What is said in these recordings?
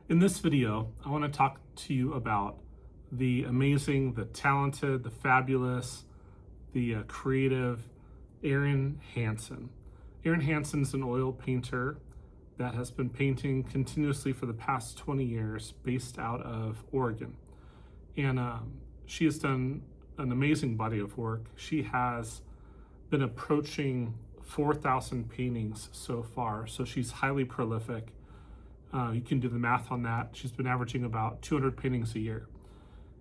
In this video, I want to talk to you about the amazing, the talented, the fabulous, the creative Erin Hanson. Erin Hanson is an oil painter that has been painting continuously for the past 20 years based out of Oregon. And she has done an amazing body of work. She has been approaching 4,000 paintings so far, so she's highly prolific. You can do the math on that. She's been averaging about 200 paintings a year.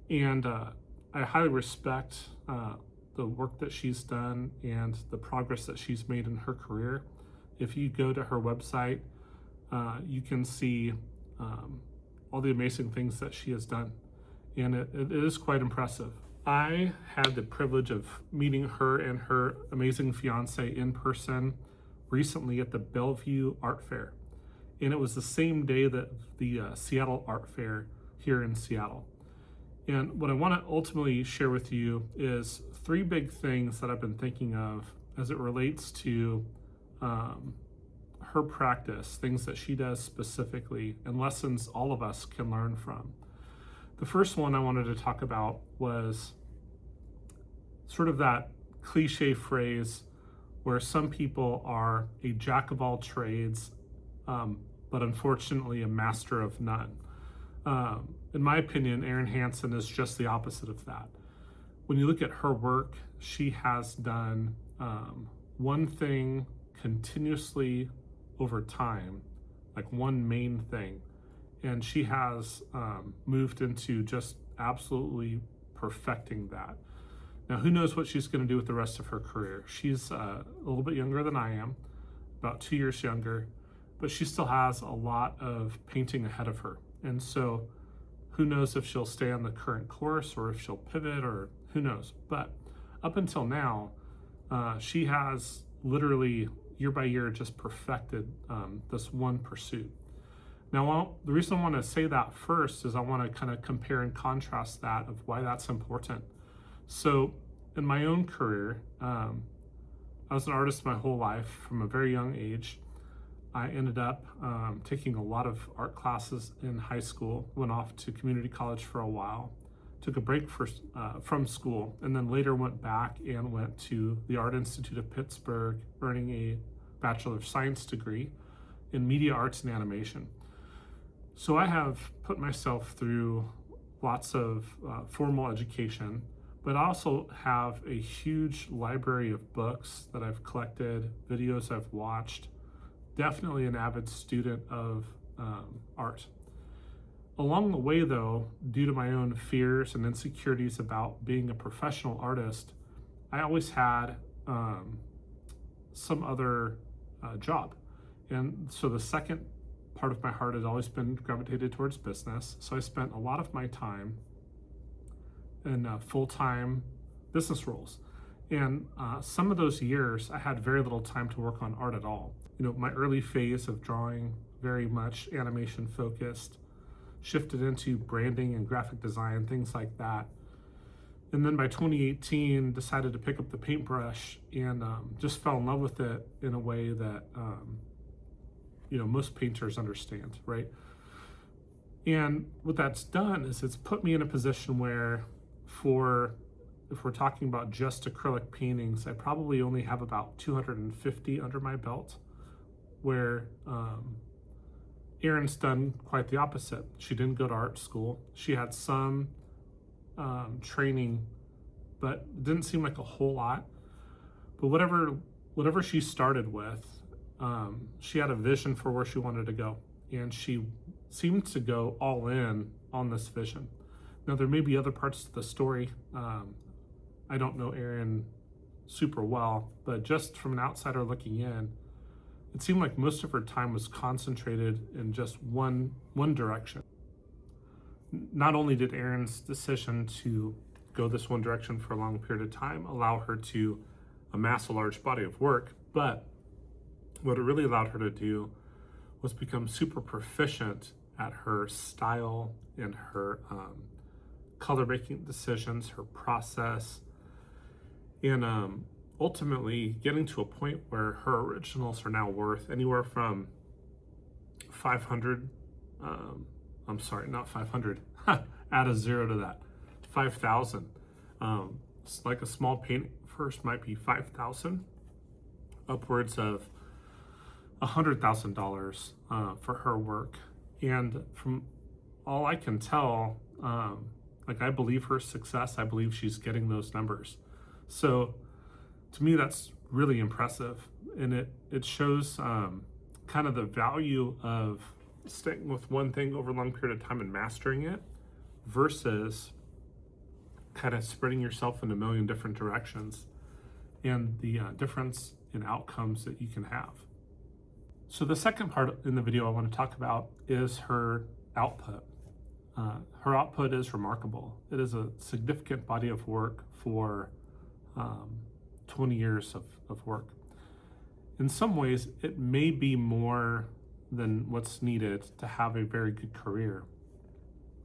And I highly respect the work that she's done and the progress that she's made in her career. If you go to her website, you can see all the amazing things that she has done. And it is quite impressive. I had the privilege of meeting her and her amazing fiance in person recently at the Bellevue Art Fair. And it was the same day that the Seattle Art Fair here in Seattle. And what I want to ultimately share with you is three big things that I've been thinking of as it relates to her practice, things that she does specifically, and lessons all of us can learn from. The first one I wanted to talk about was sort of that cliche phrase where some people are a jack of all trades, but unfortunately a master of none. In my opinion, Erin Hanson is just the opposite of that. When you look at her work, she has done one thing continuously over time, like one main thing, and she has moved into just absolutely perfecting that. Now, who knows what she's going to do with the rest of her career? She's a little bit younger than I am, about 2 years younger, but she still has a lot of painting ahead of her. And so who knows if she'll stay on the current course or if she'll pivot, or who knows. But up until now, she has literally year by year just perfected this one pursuit. Now, the reason I want to say that first is I want to kind of compare and contrast that of why that's important. So in my own career, I was an artist my whole life from a very young age. I ended up taking a lot of art classes in high school, went off to community college for a while, took a break from school, and then later went back and went to the Art Institute of Pittsburgh, earning a Bachelor of Science degree in media arts and animation. So I have put myself through lots of formal education, but I also have a huge library of books that I've collected, videos I've watched. Definitely an avid student of art. Along the way, though, due to my own fears and insecurities about being a professional artist, I always had some other job. And so the second part of my heart has always been gravitated towards business. So I spent a lot of my time in full-time business roles. And some of those years, I had very little time to work on art at all. You know, my early phase of drawing, very much animation focused, shifted into branding and graphic design, things like that. And then by 2018, decided to pick up the paintbrush and just fell in love with it in a way that, most painters understand, right? And what that's done is it's put me in a position where if we're talking about just acrylic paintings, I probably only have about 250 under my belt, where Erin's done quite the opposite. She didn't go to art school. She had some training, but it didn't seem like a whole lot. But whatever she started with, she had a vision for where she wanted to go, and she seemed to go all in on this vision. Now, there may be other parts to the story. I don't know Erin super well, but just from an outsider looking in, it seemed like most of her time was concentrated in just one direction. Not only did Erin's decision to go this one direction for a long period of time allow her to amass a large body of work, but what it really allowed her to do was become super proficient at her style and her color making decisions, her process, and ultimately getting to a point where her originals are now worth anywhere from $500 I'm sorry, not 500. Add a zero to that. 5,000. It's like a small painting first might be 5,000, upwards of $100,000 for her work. And from all I can tell, like I believe her success. I believe she's getting those numbers. So to me, that's really impressive, and it shows kind of the value of sticking with one thing over a long period of time and mastering it versus kind of spreading yourself in a million different directions, and the difference in outcomes that you can have. So the second part in the video I want to talk about is her output. Her output is remarkable. It is a significant body of work for 20 years of work. In some ways, it may be more than what's needed to have a very good career.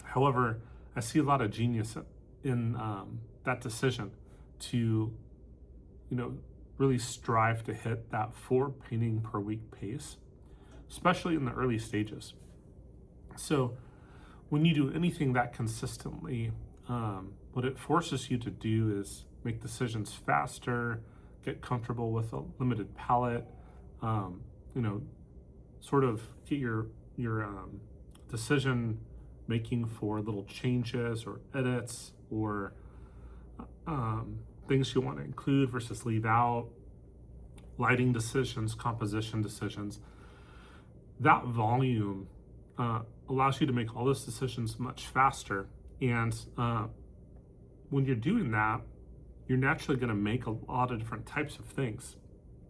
However, I see a lot of genius in that decision to, really strive to hit that 4 painting per week pace, especially in the early stages. So when you do anything that consistently, what it forces you to do is make decisions faster, get comfortable with a limited palette, sort of get your decision making for little changes or edits or things you want to include versus leave out, lighting decisions, composition decisions. That volume allows you to make all those decisions much faster. And when you're doing that, you're naturally going to make a lot of different types of things.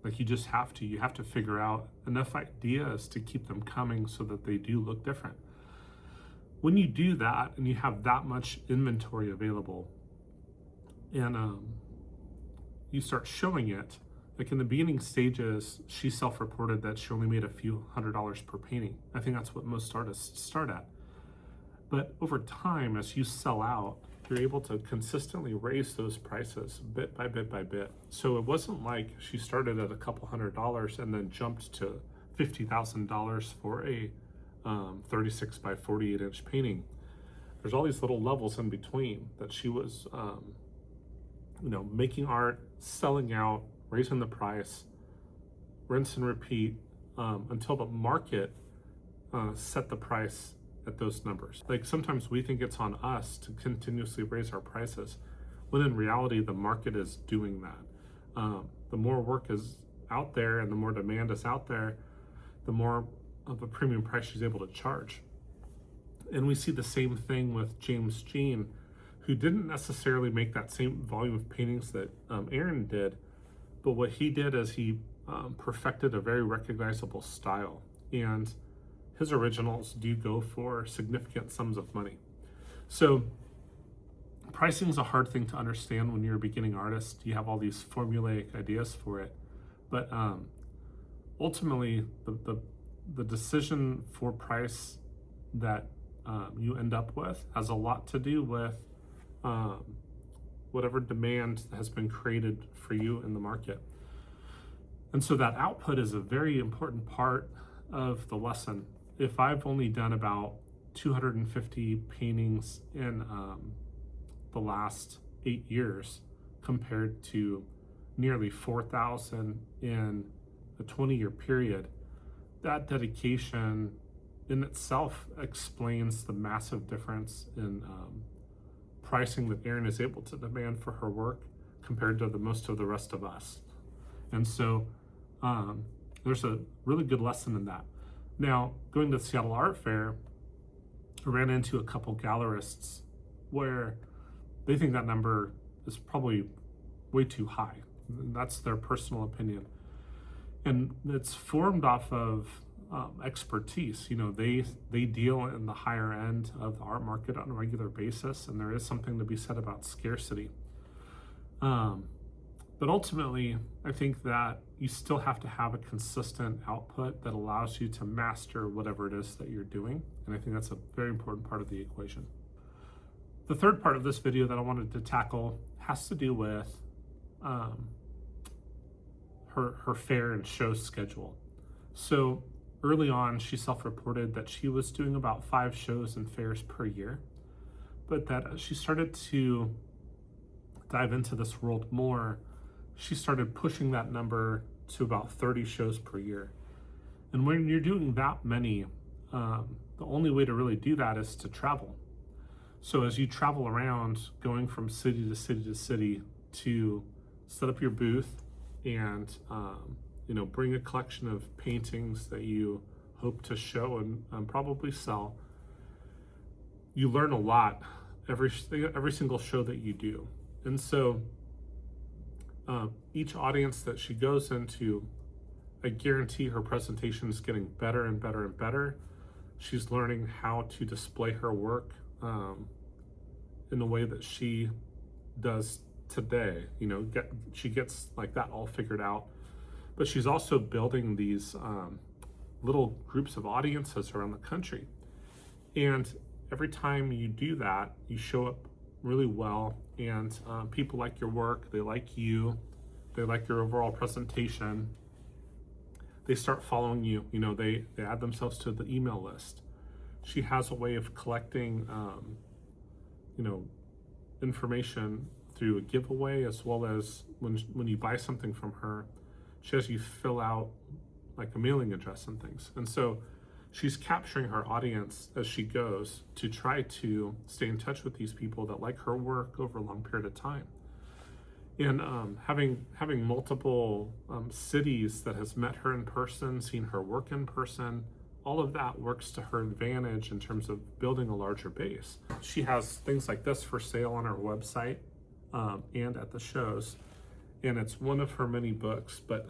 Like you have to figure out enough ideas to keep them coming so that they do look different. When you do that and you have that much inventory available and you start showing it, like in the beginning stages, she self-reported that she only made a few $100s per painting. I think that's what most artists start at. But over time, as you sell out, you're able to consistently raise those prices bit by bit by bit. So it wasn't like she started at a couple $100s and then jumped to $50,000 for a 36 by 48 inch painting. There's all these little levels in between that she was, making art, selling out, raising the price, rinse and repeat until the market set the price at those numbers. Like sometimes we think it's on us to continuously raise our prices, when in reality the market is doing that. The more work is out there and the more demand is out there, the more of a premium price she's able to charge. And we see the same thing with James Jean, who didn't necessarily make that same volume of paintings that Erin did, but what he did is he perfected a very recognizable style, and his originals do go for significant sums of money. So pricing is a hard thing to understand when you're a beginning artist. You have all these formulaic ideas for it, but ultimately the decision for price that you end up with has a lot to do with whatever demand has been created for you in the market. And so that output is a very important part of the lesson. If I've only done about 250 paintings in the last 8 years compared to nearly 4,000 in a 20-year period, that dedication in itself explains the massive difference in pricing that Erin is able to demand for her work compared to most of the rest of us. And so there's a really good lesson in that. Now, going to the Seattle Art Fair, I ran into a couple gallerists where they think that number is probably way too high. That's their personal opinion. And it's formed off of expertise. They deal in the higher end of the art market on a regular basis, and there is something to be said about scarcity. But ultimately, I think that you still have to have a consistent output that allows you to master whatever it is that you're doing. And I think that's a very important part of the equation. The third part of this video that I wanted to tackle has to do with her fair and show schedule. So early on, she self-reported that she was doing about 5 shows and fairs per year, but that as she started to dive into this world more, she started pushing that number to about 30 shows per year. And when you're doing that many, the only way to really do that is to travel. So as you travel around, going from city to city to city to set up your booth and bring a collection of paintings that you hope to show and probably sell, you learn a lot every single show that you do. And so each audience that she goes into, I guarantee her presentation is getting better and better and better. She's learning how to display her work in the way that she does today. She gets like that all figured out. But she's also building these little groups of audiences around the country. And every time you do that, you show up really well, and people like your work, they like you, they like your overall presentation. They start following you, they add themselves to the email list. She has a way of collecting, information through a giveaway, as well as when you buy something from her, she has you fill out like a mailing address and things. And so she's capturing her audience as she goes to try to stay in touch with these people that like her work over a long period of time. And having multiple cities that has met her in person, seen her work in person, all of that works to her advantage in terms of building a larger base. She has things like this for sale on her website and at the shows. And it's one of her many books, but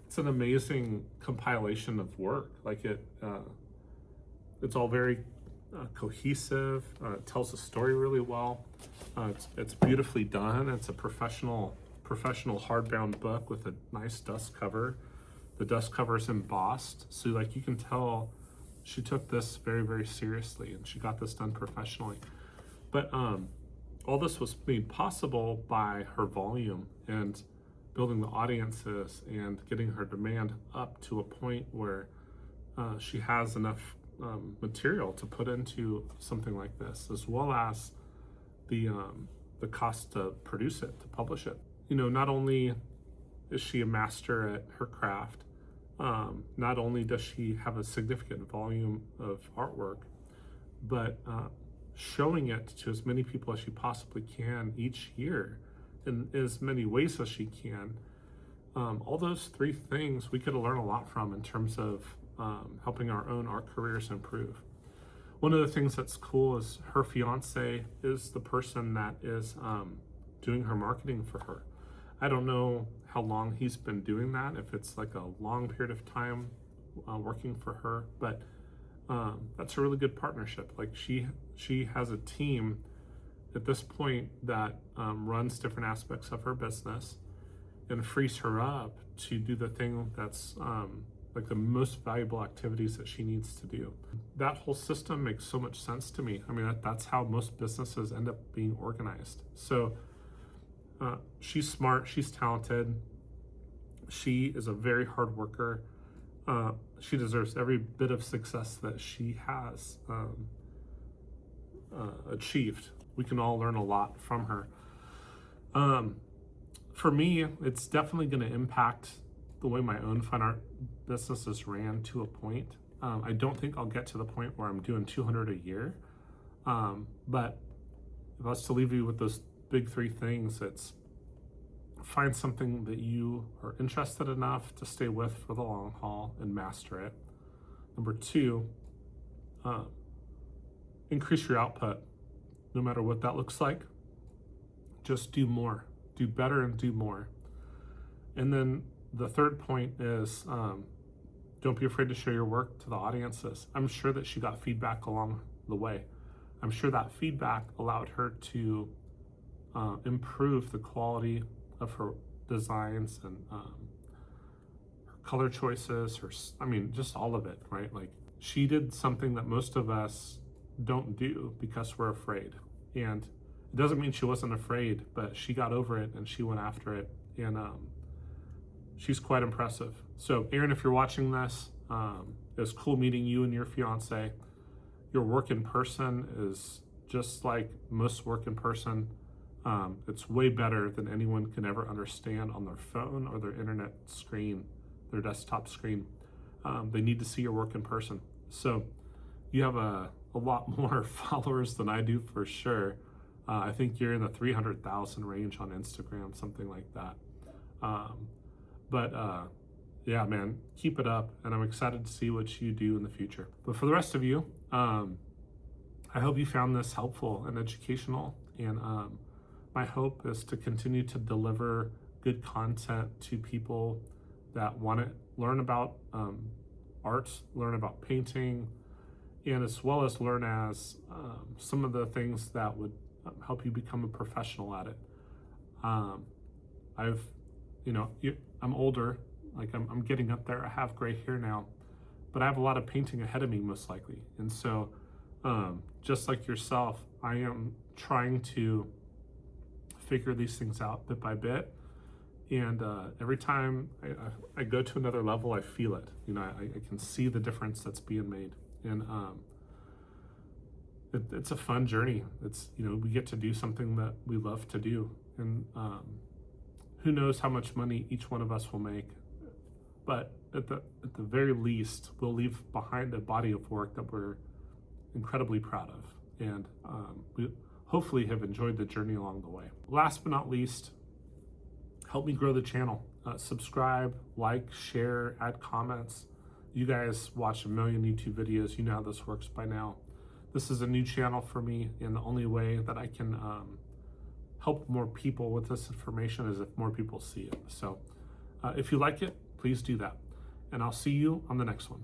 it's an amazing compilation of work. Like it's all very cohesive. It tells a story really well. It's beautifully done. It's a professional hardbound book with a nice dust cover. The dust cover is embossed, so like you can tell she took this very, very seriously, and she got this done professionally. But all this was made possible by her volume and building the audiences and getting her demand up to a point where she has enough material to put into something like this, as well as the cost to produce it, to publish it. Not only is she a master at her craft, not only does she have a significant volume of artwork, but showing it to as many people as she possibly can each year in as many ways as she can. All those 3 things we could learn a lot from in terms of helping our own art careers improve. One of the things that's cool is her fiance is the person that is doing her marketing for her. I don't know how long he's been doing that, if it's like a long period of time working for her, but that's a really good partnership. Like she has a team at this point that runs different aspects of her business and frees her up to do the thing that's like the most valuable activities that she needs to do. That whole system makes so much sense to me. I mean, that's how most businesses end up being organized. So she's smart, she's talented, she is a very hard worker. She deserves every bit of success that she has achieved. We can all learn a lot from her. For me, it's definitely going to impact the way my own fine art business is ran to a point. I don't think I'll get to the point where I'm doing 200 a year. But if I was to leave you with those big 3 things, it's find something that you are interested enough to stay with for the long haul and master it. Number 2, increase your output, no matter what that looks like. Just do more, do better and do more. And then the 3rd point is don't be afraid to show your work to the audiences. I'm sure that she got feedback along the way. I'm sure that feedback allowed her to improve the quality of her designs and her color choices, just all of it, right? Like she did something that most of us don't do because we're afraid. And it doesn't mean she wasn't afraid, but she got over it and she went after it. And she's quite impressive. So Erin, if you're watching this, was cool meeting you and your fiance. Your work in person is just like most work in person. It's way better than anyone can ever understand on their phone or their internet screen, their desktop screen. They need to see your work in person. So you have a lot more followers than I do for sure. I think you're in the 300,000 range on Instagram, something like that. Yeah, man, keep it up, and I'm excited to see what you do in the future. But for the rest of you, I hope you found this helpful and educational, and my hope is to continue to deliver good content to people that want to learn about art, learn about painting, and as well as learn as some of the things that would help you become a professional at it. I'm older, like I'm getting up there. I have gray hair now, but I have a lot of painting ahead of me most likely. And so just like yourself, I am trying to figure these things out bit by bit. And every time I go to another level, I feel it. I can see the difference that's being made. And it's a fun journey. It's, we get to do something that we love to do. And who knows how much money each one of us will make. But at the very least, we'll leave behind a body of work that we're incredibly proud of. And we hopefully have enjoyed the journey along the way. Last but not least, help me grow the channel. Subscribe, like, share, add comments. You guys watch a million YouTube videos. You know how this works by now. This is a new channel for me, and the only way that I can help more people with this information is if more people see it. So if you like it, please do that. And I'll see you on the next one.